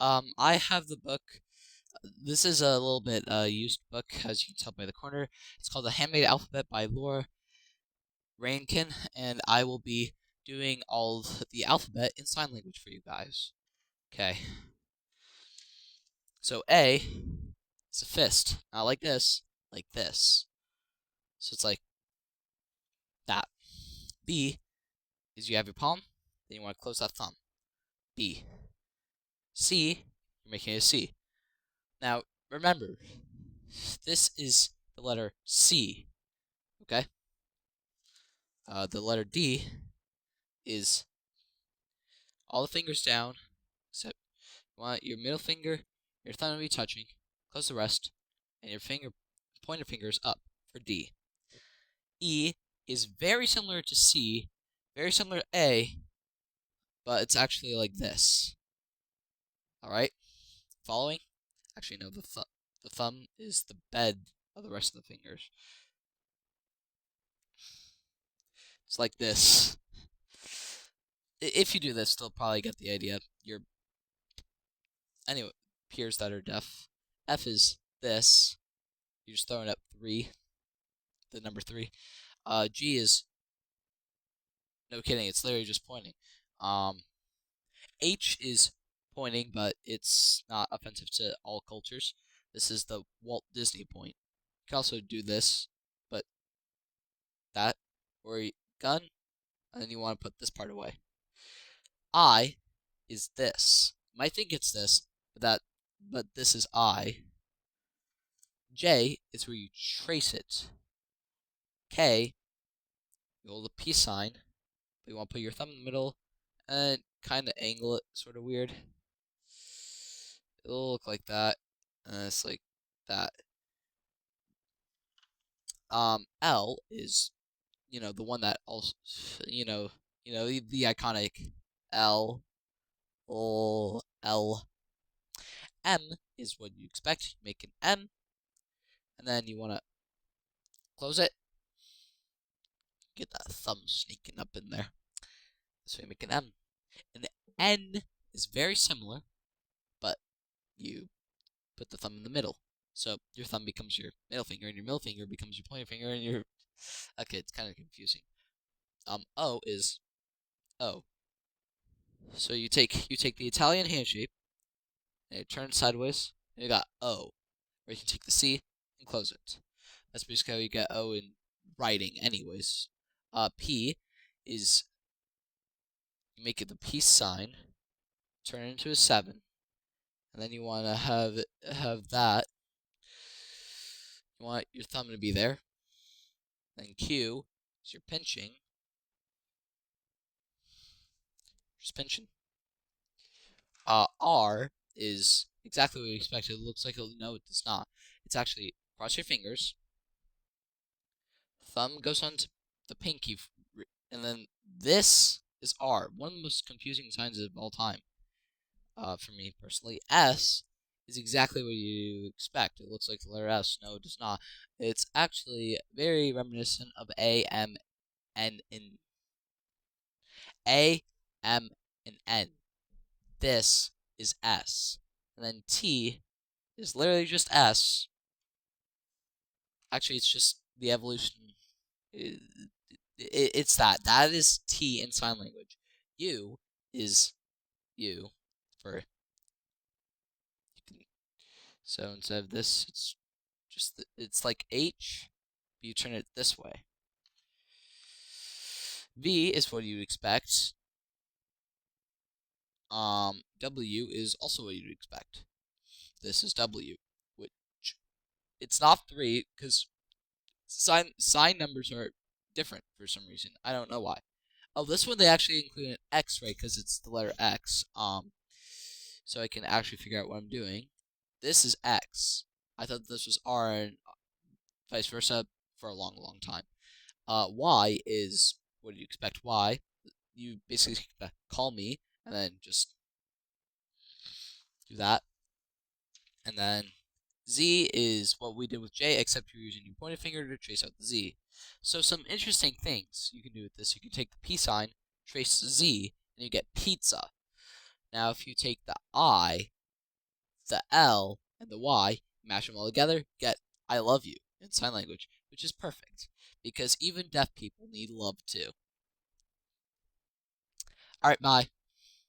I have the book. This is a little bit used book, as you can tell by the corner. It's called The Handmade Alphabet by Laura Rankin, and I will be doing all the alphabet in sign language for you guys. Okay. So A is a fist, not like this, like this. So it's like that. B is you have your palm, then you want to close that thumb. B. C, you're making a C. Now, remember, this is the letter C, okay? The letter D is all the fingers down, except you want your middle finger, your thumb to be touching, close the rest, and your pointer fingers up for D. E is very similar to C, very similar to A, but it's actually like this. Alright? Following? Actually, no, the thumb is the bed of the rest of the fingers. It's like this. If you do this, they'll probably get the idea. Anyway, peers that are deaf. F is this. You're just throwing up 3, the number 3. G is, no kidding, it's literally just pointing. H is pointing, but it's not offensive to all cultures. This is the Walt Disney point. You can also do this, but that, or gun, and then you want to put this part away. I is this. You might think it's this, but this is I. J is where you trace it. K, you hold a peace sign, but you want to put your thumb in the middle and kind of angle it, sort of weird. It'll look like that, and it's like that. L is, the one that also, the iconic L, O, L. M is what you expect. You make an M, and then you want to close it. Get that thumb sneaking up in there. So you make an M. An N is very similar, but you put the thumb in the middle. So your thumb becomes your middle finger, and your middle finger becomes your pointer finger, and your... Okay, it's kind of confusing. O is O. So you take the Italian hand shape, and you turn it sideways, and you got O. Or you can take the C and close it. That's basically how you get O in writing anyways. P is, you make it the peace sign, turn it into a 7, and then you want to have that. You want your thumb to be there. Then Q is your pinching. Just pinching. R is exactly what you expected. It looks like no, it does not. It's actually cross your fingers. Thumb goes on to the pinky, and then this is R. One of the most confusing signs of all time. For me personally, S is exactly what you expect. It looks like the letter S. No, it does not. It's actually very reminiscent of A, M, N, and A, M, and N. This is S. And then T is literally just S. Actually, it's just the evolution. It's that. That is T in sign language. U is U for... So instead of this, it's like H, but you turn it this way. V is what you'd expect. W is also what you'd expect. This is W, which it's not 3 because sign numbers are different for some reason. I don't know why. Oh, this one they actually include an X, right? Because it's the letter X. So I can actually figure out what I'm doing. This is X. I thought this was R and vice versa for a long, long time. Y is what do you expect? Y. You basically call me and then just do that. And then Z is what we did with J, except you're using your pointer finger to trace out the Z. So some interesting things you can do with this. You can take the P sign, trace Z, and you get pizza. Now if you take the I the L and the Y, mash them all together, get I love you in sign language, which is perfect because even deaf people need love too. All right, bye.